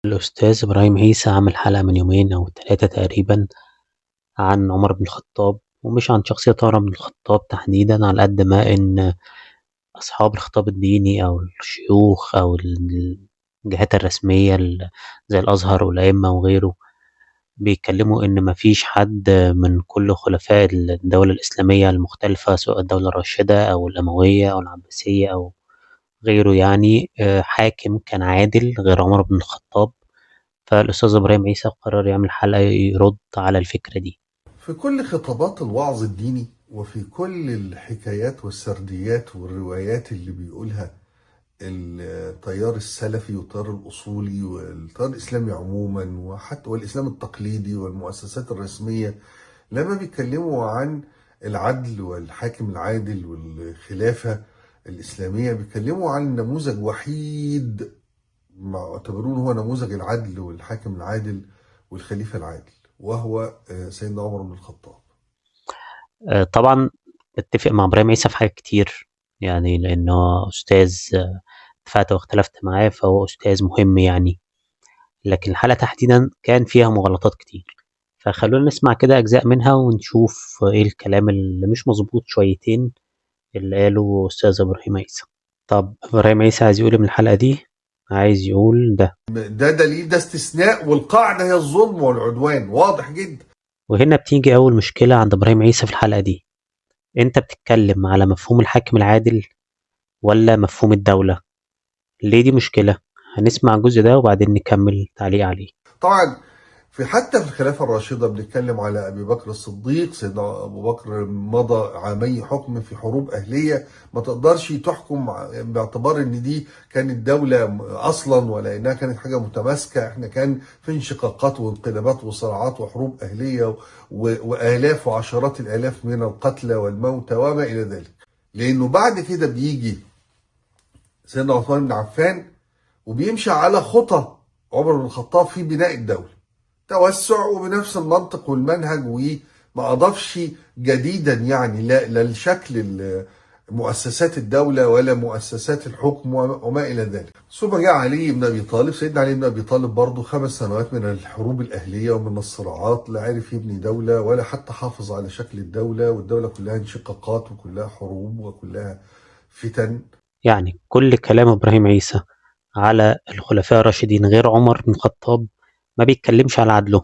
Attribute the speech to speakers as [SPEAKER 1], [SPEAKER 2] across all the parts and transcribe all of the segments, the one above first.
[SPEAKER 1] الأستاذ إبراهيم عيسى عامل حلقة من يومين أو 3 تقريبًا عن عمر بن الخطاب، ومش عن شخصية عمر بن الخطاب تحديدًا على قد ما إن أصحاب الخطاب الديني أو الشيوخ أو الجهات الرسمية زي الأزهر والأئمة وغيره، بيتكلموا إن ما فيش حد من كل خلفاء الدولة الإسلامية المختلفة سواء الدولة الراشدة أو الأموية أو العباسية أو غيره يعني حاكم كان عادل غير عمر بن الخطاب. فالأستاذ إبراهيم عيسى قرر يعمل حلقة يرد على الفكرة دي.
[SPEAKER 2] في كل خطابات الوعظ الديني وفي كل الحكايات والسرديات والروايات اللي بيقولها التيار السلفي والتيار الأصولي والتيار الإسلامي عموما وحتى والإسلام التقليدي والمؤسسات الرسمية، لما بيتكلموا عن العدل والحاكم العادل والخلافة الإسلامية بيتكلموا عن نموذج وحيد معتبرون هو نموذج العدل والحاكم العادل والخليفة العادل، وهو سيدنا عمر بن الخطاب.
[SPEAKER 1] طبعا بتفق مع إبراهيم عيسى في حاجات كتير، يعني لأنه أستاذ اتفقت واختلفت معاه فهو أستاذ مهم يعني، لكن الحلقة تحديدا كان فيها مغالطات كتير، فخلونا نسمع كده أجزاء منها ونشوف إيه الكلام اللي مش مظبوط شويتين اللي قاله أستاذ إبراهيم عيسى. طب إبراهيم عيسى عايز يقول إيه من الحلقة دي؟ عايز يقول ده.
[SPEAKER 2] ده دليل، ده استثناء، والقاعدة هي الظلم والعدوان، واضح جدا.
[SPEAKER 1] وهنا بتيجي أول مشكلة عند إبراهيم عيسى في الحلقة دي. أنت بتتكلم على مفهوم الحاكم العادل ولا مفهوم الدولة؟ ليه دي مشكلة؟ هنسمع الجزء ده وبعدين نكمل تعليق عليه.
[SPEAKER 2] طبعا حتى في الخلافة الراشدة بنتكلم على أبي بكر الصديق. سيدنا أبو بكر مضى عامي حكم في حروب أهلية، ما تقدرش تحكم باعتبار إن دي كانت دولة أصلا ولا إنها كانت حاجة متماسكة. إحنا كان في انشقاقات وانقلابات وصراعات وحروب أهلية وآلاف وعشرات الآلاف من القتلى والموتى وما إلى ذلك. لأنه بعد كده بيجي سيدنا عثمان بن عفان وبيمشي على خطى عمر بن الخطاب في بناء الدولة، توسع وبنفس المنطق والمنهج، وما أضافش جديدا يعني لا لشكل مؤسسات الدولة ولا مؤسسات الحكم وما إلى ذلك. ثم جاء علي بن أبي طالب. سيدنا علي بن أبي طالب برضه 5 سنوات من الحروب الأهلية ومن الصراعات، لا عرف يبني دولة ولا حتى حافظ على شكل الدولة، والدولة كلها انشقاقات وكلها حروب وكلها فتن.
[SPEAKER 1] يعني كل كلام إبراهيم عيسى على الخلفاء الراشدين غير عمر بن الخطاب ما بيتكلمش على عدله،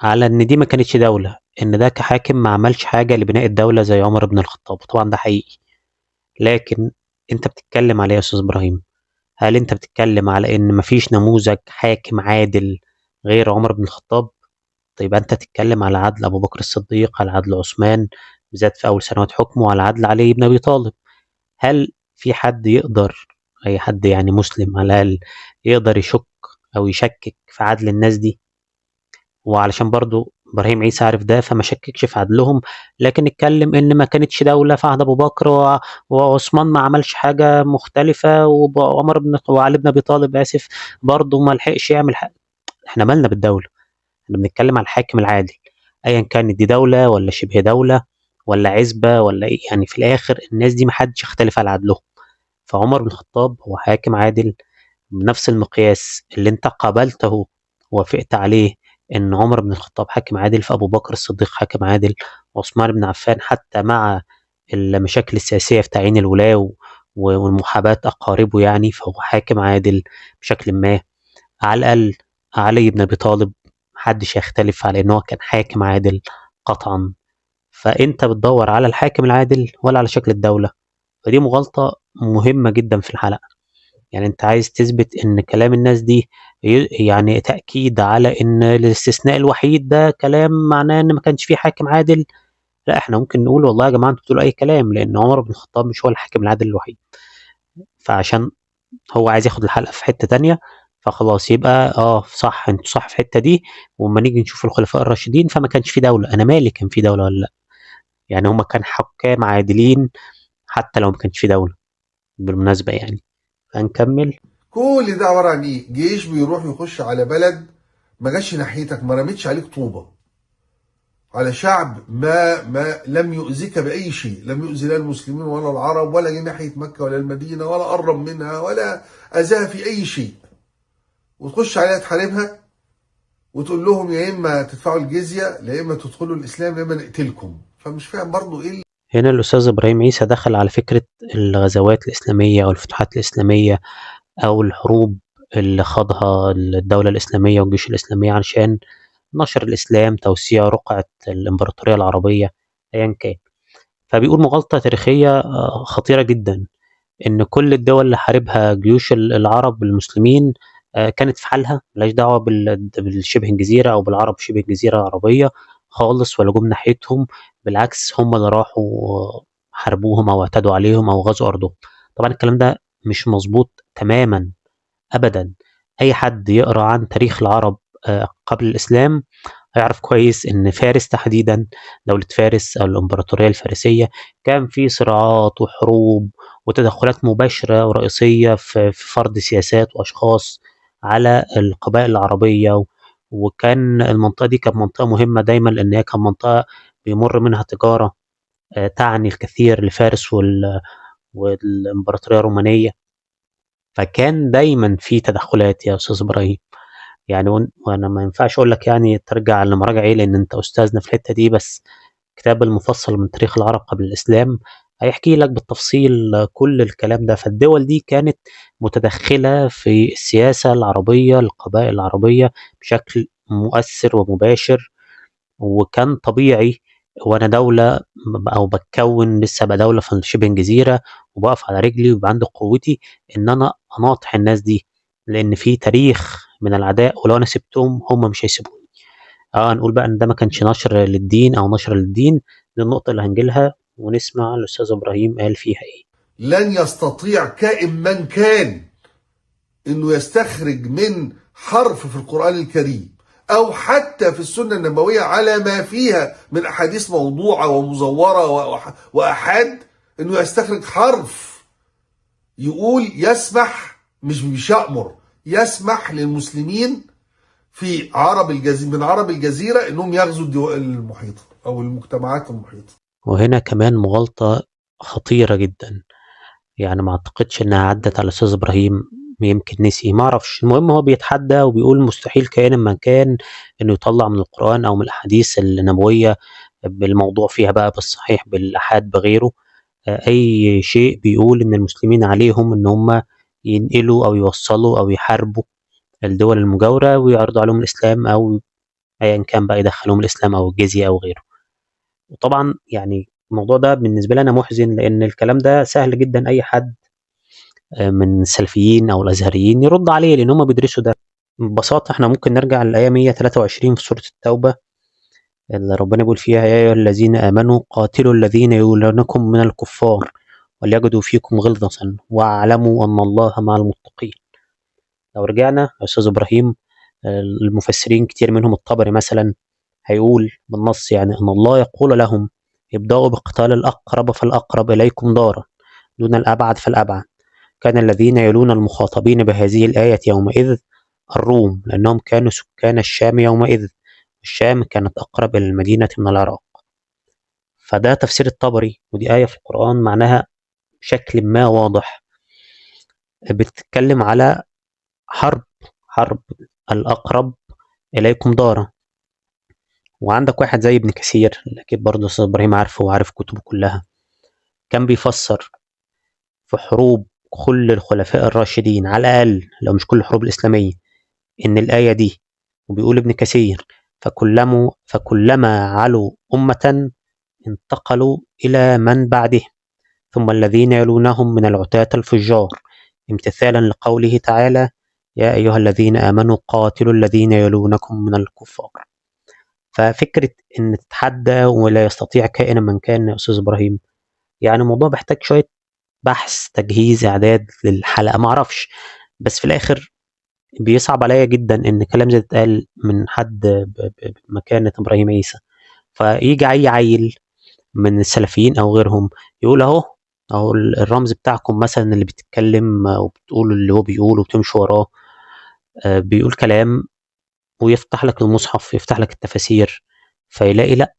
[SPEAKER 1] على إن دي ما كانتش دولة، إن ده كحاكم ما عملش حاجة لبناء الدولة زي عمر بن الخطاب، طبعا ده حقيقي. لكن أنت بتتكلم على إيه يا أستاذ إبراهيم؟ هل أنت بتتكلم على إن مفيش نموذج حاكم عادل غير عمر بن الخطاب؟ طيب أنت تتكلم على عدل أبو بكر الصديق، على عدل عثمان بالذات في أول سنوات حكمه، وعلى عدل علي بن أبي طالب. هل في حد يقدر، أي حد يعني مسلم على الأقل، يقدر يشك أو يشكك في عدل الناس دي؟ وعلشان برضو إبراهيم عيسى عارف ده فما شككش في عدلهم، لكن اتكلم إن ما كانتش دولة في عهد أبو بكر وعثمان ما عملش حاجة مختلفة، وعمر بن وعلي بن أبي طالب آسف برضو ما لحقش يعمل حاجة. إحنا مالنا بالدولة؟ إحنا بنتكلم على الحاكم العادل، أيا كانت دي دولة ولا شبه دولة ولا عزبة ولا إيه، يعني في الآخر الناس دي محدش يختلف على عدلهم. فعمر بن الخطاب هو حاكم عادل بنفس المقياس اللي انت قابلته ووافقت عليه، ان عمر بن الخطاب حاكم عادل، فابو بكر الصديق حاكم عادل، وعثمان بن عفان حتى مع المشاكل السياسية في تعيين الولاة والمحاباة أقاربه يعني فهو حاكم عادل بشكل ما. على الأقل علي بن أبي طالب محدش يختلف على إن هو كان حاكم عادل قطعا. فأنت بتدور على الحاكم العادل ولا على شكل الدولة؟ فدي مغالطة مهمة جدا في الحلقة. يعني أنت عايز تثبت إن كلام الناس دي يعني تأكيد على إن الاستثناء الوحيد ده كلام معناه إن ما كانش في حاكم عادل. لا، إحنا ممكن نقول والله يا جماعة أنتوا بتقولوا أي كلام، لأن عمر بن الخطاب مش هو الحاكم العادل الوحيد. فعشان هو عايز ياخد الحلقة في حتة تانية، فخلاص يبقى صح، انتوا صح في الحتة دي، وأما نيجي نشوف الخلفاء الراشدين فما كانش في دولة. أنا مالي كان في دولة ولا لأ؟ يعني هما كان حكام عادلين حتى لو ما كانش في دولة بالمناسبة يعني. هنكمل.
[SPEAKER 2] كل ده عباره عن ايه؟ جيش بيروح يخش على بلد ما جاش ناحيتك، ما رميتش عليك طوبه، على شعب ما لم يؤذك باي شيء، لم يؤذي لا المسلمين ولا العرب، ولا جه ناحيه مكه ولا المدينه، ولا قرب منها، ولا اذاها في اي شيء. وتخش عليها تحاربها وتقول لهم يا اما تدفعوا الجزيه، يا اما تدخلوا الاسلام، يا اما نقتلكم. فمش فاهم برضو ايه.
[SPEAKER 1] هنا الأستاذ إبراهيم عيسى دخل على فكرة الغزوات الإسلامية أو الفتوحات الإسلامية أو الحروب اللي خاضها الدولة الإسلامية والجيوش الإسلامية علشان نشر الإسلام، توسيع رقعة الإمبراطورية العربية أيا كان. فبيقول مغالطة تاريخية خطيرة جدا، إن كل الدول اللي حاربها جيوش العرب المسلمين كانت في حالها، ملهاش دعوة بالشبه الجزيرة أو بالعرب شبه الجزيرة العربية خالص، ولا جم ناحيتهم. بالعكس هم اللي راحوا حاربوهم أو اعتدوا عليهم أو غزوا أرضهم. طبعا الكلام ده مش مظبوط تماما أبدا. أي حد يقرأ عن تاريخ العرب قبل الإسلام هيعرف كويس إن فارس تحديدا، دولة فارس أو الإمبراطورية الفارسية، كان في صراعات وحروب وتدخلات مباشرة ورئيسية في فرض سياسات وأشخاص على القبائل العربية. وكان المنطقة دي كانت منطقة مهمة دايما، لأن هي كانت منطقة بيمر منها تجارة تعني الكثير لفارس والإمبراطورية الرومانية. فكان دايما في تدخلات يا أستاذ إبراهيم. يعني وانا ما ينفعش اقول لك يعني ترجع لمراجع ايه، لان انت استاذنا في الحته دي، بس كتاب المفصل من تاريخ العرب قبل الاسلام هيحكي لك بالتفصيل كل الكلام ده. فالدول دي كانت متدخله في السياسه العربيه، القبائل العربيه بشكل مؤثر ومباشر. وكان طبيعي وانا دوله او بتكون لسه بقى دوله في شبه جزيره وبقف على رجلي ويبقى عندي قوتي، ان انا اناطح الناس دي، لان في تاريخ من العداء، ولو انا سبتهم هم مش هيسيبوني. نقول بقى ان ده ما كانش نشر للدين او نشر للدين. دي النقطه اللي هنجيلها ونسمع الاستاذ ابراهيم قال فيها ايه.
[SPEAKER 2] لن يستطيع كائن من كان انه يستخرج من حرف في القرآن الكريم او حتى في السنة النبوية على ما فيها من احاديث موضوعة ومزورة واحاد، انه يستخرج حرف يقول يسمح، مش يأمر، يسمح للمسلمين في عرب الجزيرة، من عرب الجزيرة، انهم يغزوا الدول المحيطة او المجتمعات المحيطة.
[SPEAKER 1] وهنا كمان مغالطه خطيره جدا، يعني ما اعتقدش انها عدت على الاستاذ ابراهيم، يمكن نسي ما اعرفش. المهم هو بيتحدى وبيقول مستحيل كائن ما كان انه يطلع من القرآن او من الاحاديث النبوية بالموضوع فيها بقى، بالصحيح بالاحاد بغيره، اي شيء بيقول ان المسلمين عليهم ان هم ينقلوا او يوصلوا او يحاربوا الدول المجاورة ويعرضوا عليهم الاسلام، او ايا كان بقى يدخلوهم الاسلام او الجزية او غيره. وطبعا يعني الموضوع ده بالنسبة لي انا محزن، لان الكلام ده سهل جدا اي حد من السلفيين أو الأزهريين يرد عليه، لأن هم بيدرسوا ده. ببساطة احنا ممكن نرجع للآية 123 في سورة التوبة، اللي ربنا بيقول فيها يا أيها الذين آمنوا قاتلوا الذين يلونكم من الكفار وليجدوا فيكم غلظة واعلموا أن الله مع المتقين. لو رجعنا يا أستاذ إبراهيم، المفسرين كتير منهم الطبري مثلا هيقول بالنص يعني أن الله يقول لهم ابدأوا بقتال الأقرب فالأقرب إليكم دارا دون الأبعد فالأبعد. كان الذين يلون المخاطبين بهذه الآية يومئذ الروم، لأنهم كانوا سكان الشام يومئذ، الشام كانت أقرب إلى المدينة من العراق. فده تفسير الطبري، ودي آية في القرآن معناها بشكل ما واضح، بتتكلم على حرب الأقرب إليكم دارا. وعندك واحد زي ابن كثير، أكيد برضه أستاذ إبراهيم عارفه وعارف كتبه كلها، كان بيفسر في حروب كل الخلفاء الراشدين على الأقل، لو مش كل الحروب الإسلامية، إن الآية دي، وبيقول ابن كثير فكلما علوا أمة انتقلوا إلى من بعدهم ثم الذين يلونهم من العتاة الفجار، امتثالا لقوله تعالى يا أيها الذين آمنوا قاتلوا الذين يلونكم من الكفار. ففكرة إن تتحدى ولا يستطيع كائنا من كان يا أستاذ إبراهيم، يعني الموضوع بيحتاج شوية بحث، تجهيز، إعداد للحلقة، معرفش. بس في الآخر بيصعب عليا جدا ان كلام زي ده اتقال من حد بمكانة ابراهيم عيسى، فيجي اي عيل من السلفيين او غيرهم يقول اهو الرمز بتاعكم مثلا اللي بتتكلم وبتقول اللي هو بيقوله وبتمشي وراه، بيقول كلام، ويفتح لك المصحف، يفتح لك التفاسير، فيلاقي لا،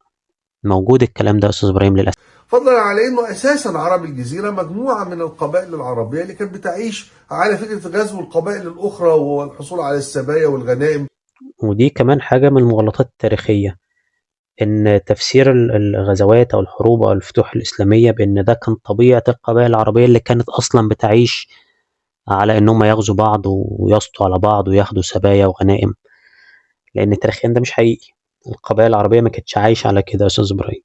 [SPEAKER 1] موجود الكلام ده يا أستاذ إبراهيم للأسف.
[SPEAKER 2] فضلا على انه اساسا عرب الجزيره مجموعه من القبائل العربيه اللي كانت بتعيش على فكره غزو القبائل الاخرى والحصول على السبايا والغنائم.
[SPEAKER 1] ودي كمان حاجة من المغالطات التاريخية، إن تفسير الغزوات أو الحروب أو الفتوح الإسلامية بإن ده كان طبيعة القبائل العربية اللي كانت أصلا بتعيش على إنهم يغزوا بعض ويسطوا على بعض وياخدوا سبايا وغنائم، لأن تاريخيا ده مش حقيقي. القبائل العربية ما كانتش عايشة على كده يا أستاذ إبراهيم.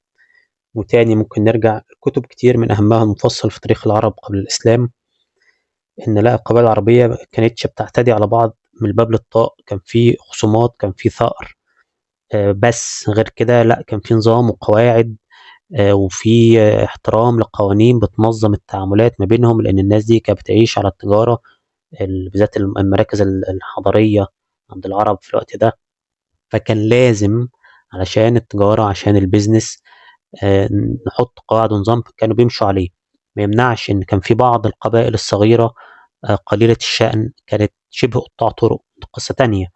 [SPEAKER 1] وتاني ممكن نرجع لكتب كتير من أهمها المفصل في تاريخ العرب قبل الإسلام، إن لا، القبائل العربية ما كانتش بتعتدي على بعض من الباب للطاق، كان في خصومات، كان في ثأر، بس غير كده لأ، كان في نظام وقواعد، وفي احترام لقوانين بتنظم التعاملات ما بينهم، لأن الناس دي كانت بتعيش على التجارة، بالذات المراكز الحضرية عند العرب في الوقت ده. فكان لازم علشان التجارة، عشان البيزنس، نحط قواعد ونظام كانوا بيمشوا عليه. ما يمنعش إن كان في بعض القبائل الصغيرة قليلة الشأن كانت شبه قطاع طرق، دي قصة تانية.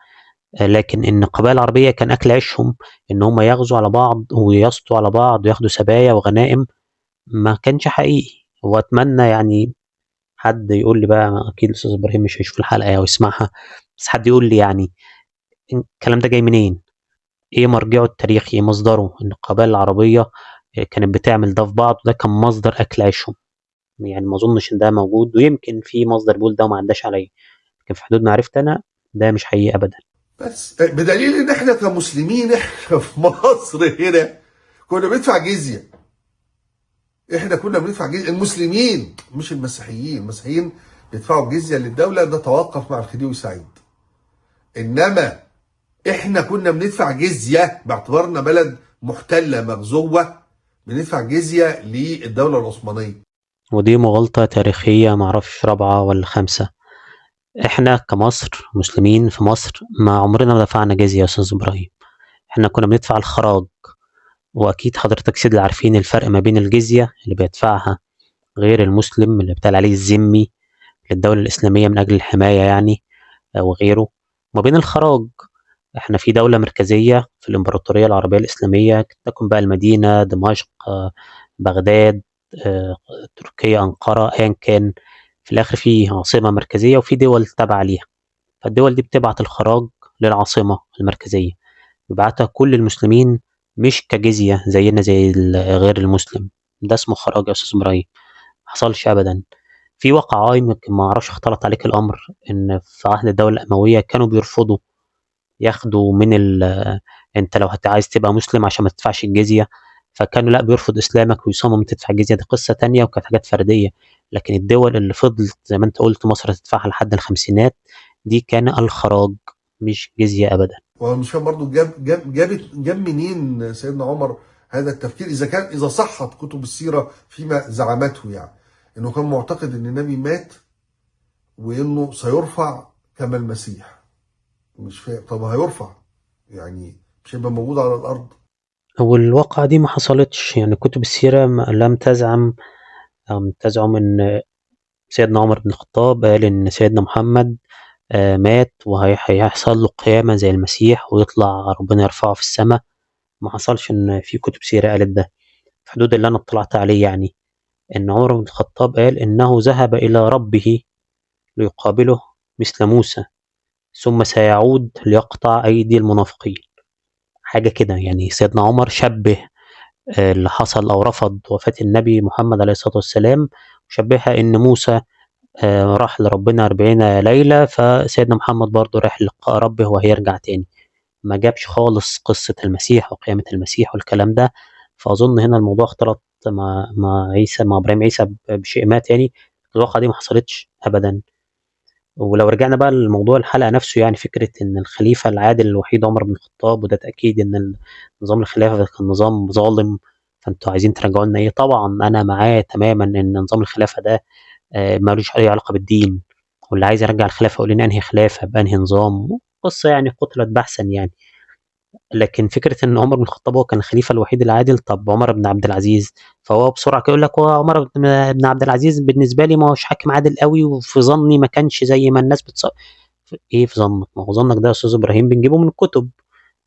[SPEAKER 1] لكن إن القبائل العربية كان أكل عيشهم إن هم يغزوا على بعض ويسطوا على بعض وياخدوا سبايا وغنائم، ما كانش حقيقي. وأتمنى يعني حد يقول لي بقى، أكيد الأستاذ إبراهيم مش هيشوف الحلقة أو يسمعها، بس حد يقول لي يعني الكلام ده جاي منين؟ إيه مرجعه التاريخي؟ إيه مصدره؟ إن القبائل العربية كانت بتعمل ده في بعض، وده كان مصدر أكل عيشهم. يعني ما أظنش إن ده موجود، ويمكن في مصدر بيقول ده وما عداش عليا، لكن في حدود معرفتي أنا ده مش حقيقي أبدا.
[SPEAKER 2] بس بدليل ان احنا كمسلمين احنا في مصر هنا كنا بندفع جزيه. احنا كنا بندفع جزيه، المسلمين مش المسيحيين. المسيحيين بيدفعوا جزيه للدوله، ده توقف مع الخديوي سعيد. انما احنا كنا بندفع جزيه باعتبارنا بلد محتله مغزوه، بندفع جزيه للدوله العثمانيه.
[SPEAKER 1] ودي مغالطة تاريخية، معرفش رابعة ولا خامسة. إحنا كمصر مسلمين في مصر ما عمرنا ما دفعنا جزية يا أستاذ إبراهيم. إحنا كنا بندفع الخراج، وأكيد حضرتك سيد اللي عارفين الفرق ما بين الجزية اللي بيدفعها غير المسلم اللي بيتقال عليه الذمي للدولة الإسلامية من أجل الحماية يعني، وغيره، وما بين الخراج. إحنا في دولة مركزية في الإمبراطورية العربية الإسلامية، تكن بقى المدينة، دمشق، بغداد، آه، تركيا، أنقرة، أيا كان، في الآخر في عاصمة مركزية وفي دول تابعة ليها. فالدول دي بتبعت الخراج للعاصمة المركزية، بيبعتها كل المسلمين، مش كجزية زينا زي غير المسلم. ده اسمه خراج يا أستاذ إبراهيم، محصلش أبدا. في واقع يمكن ما أعرفش اختلط عليك الأمر، إن في عهد الدولة الأموية كانوا بيرفضوا ياخدوا من أنت لو عايز تبقى مسلم عشان ما تدفعش الجزية، فكانوا لا، بيرفض إسلامك ويصمم تدفع الجزية. دي قصة تانية وكانت حاجات فردية. لكن الدول اللي فضلت زي ما أنت قلت مصر تدفعها لحد الخمسينات، دي كان الخراج مش جزية أبدا.
[SPEAKER 2] ومش فاهم برضه جاب منين سيدنا عمر هذا التفكير، اذا صحت كتب السيره فيما زعمته، يعني انه كان معتقد ان النبي مات وانه سيرفع كما المسيح. مش فاهم، طب هيرفع يعني مش هيبقى موجود على الارض؟
[SPEAKER 1] والواقعة دي ما حصلتش، يعني كتب السيرة لم تزعم أو تزعم إن سيدنا عمر بن الخطاب قال إن سيدنا محمد مات وهيحصل له قيامة زي المسيح ويطلع ربنا يرفعه في السماء. ما حصلش إن في كتب سيرة قالت ده. في حدود اللي أنا اطلعت عليه يعني، إن عمر بن الخطاب قال إنه ذهب إلى ربه ليقابله مثل موسى، ثم سيعود ليقطع أيدي المنافقين. حاجة كده يعني. سيدنا عمر شبه اللي حصل أو رفض وفاة النبي محمد عليه الصلاة والسلام، وشبهها إن موسى راح لربنا 40 ليلة، فسيدنا محمد برضه راح لقاء ربه وهيرجع تاني. ما جابش خالص قصة المسيح وقيامة المسيح والكلام ده. فأظن هنا الموضوع اختلط مع إبراهيم عيسى بشيء ما تاني. الواقعة دي ما حصلتش أبدا. ولو رجعنا بقى لموضوع الحلقة نفسه، يعني فكرة إن الخليفة العادل الوحيد عمر بن الخطاب، وده تأكيد إن نظام الخلافة ده كان نظام ظالم، فأنتوا عايزين ترجعوا لنا إيه؟ طبعا أنا معاه تماما إن نظام الخلافة ده مالوش أي علاقة بالدين، واللي عايز يرجع الخلافة يقول لنا أنهي خلافة بأنهي نظام، قصة يعني قتلت بحثا يعني. لكن فكرة إن عمر بن الخطاب هو كان الخليفة الوحيد العادل، طب عمر بن عبد العزيز؟ فهو بسرعة كده يقول لك هو عمر بن عبد العزيز بالنسبة لي ما هوش حاكم عادل قوي، وفي ظني ما كانش زي ما الناس إيه في ظنك؟ ما هو ظنك ده يا أستاذ إبراهيم بنجيبه من الكتب.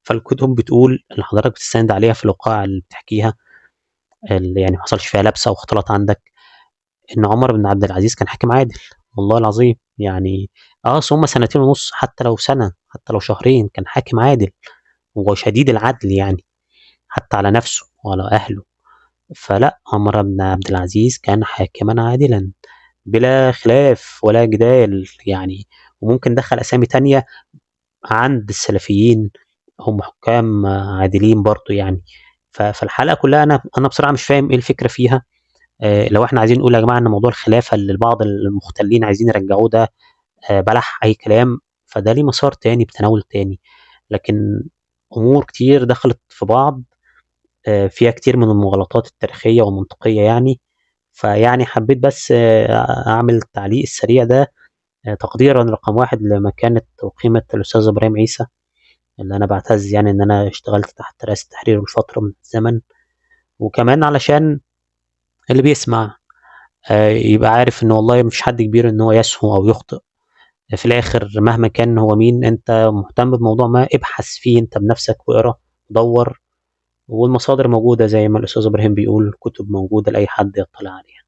[SPEAKER 1] فالكتب بتقول اللي حضرتك بتستند عليها في الوقائع اللي بتحكيها، اللي يعني ما حصلش فيها لبسة أو اختلاط عندك، إن عمر بن عبد العزيز كان حاكم عادل. والله العظيم يعني، أصل هما سنتين ونص، حتى لو سنة، حتى لو شهرين، كان حاكم عادل وشديد العدل يعني، حتى على نفسه وعلى أهله. فلا، عمر بن عبد العزيز كان حاكما عادلا بلا خلاف ولا جدال يعني. وممكن دخل أسامي تانية عند السلفيين هم حكام عادلين برضو يعني. فالحلقة كلها أنا بصراحة مش فاهم إيه الفكرة فيها. لو إحنا عايزين نقول يا جماعة إن موضوع الخلافة اللي البعض المختلين عايزين يرجعوه ده بلح أي كلام، فده ليه مسار تاني بتناول تاني. لكن أمور كتير دخلت في بعض، فيها كتير من المغالطات التاريخية والمنطقية يعني. فيعني حبيت بس أعمل التعليق السريع ده، تقديرا رقم واحد لمكانة وقيمة الأستاذ إبراهيم عيسى، اللي أنا بعتز يعني إن أنا اشتغلت تحت رئاسة تحرير لفترة من الزمن. وكمان علشان اللي بيسمع يبقى عارف إن والله مفيش حد كبير إن هو يسهو أو يخطئ. في الآخر مهما كان هو مين، أنت مهتم بموضوع ما ابحث فيه أنت بنفسك واقرا دور، والمصادر موجودة زي ما الأستاذ إبراهيم بيقول، كتب موجودة لأي حد يطلع عليها.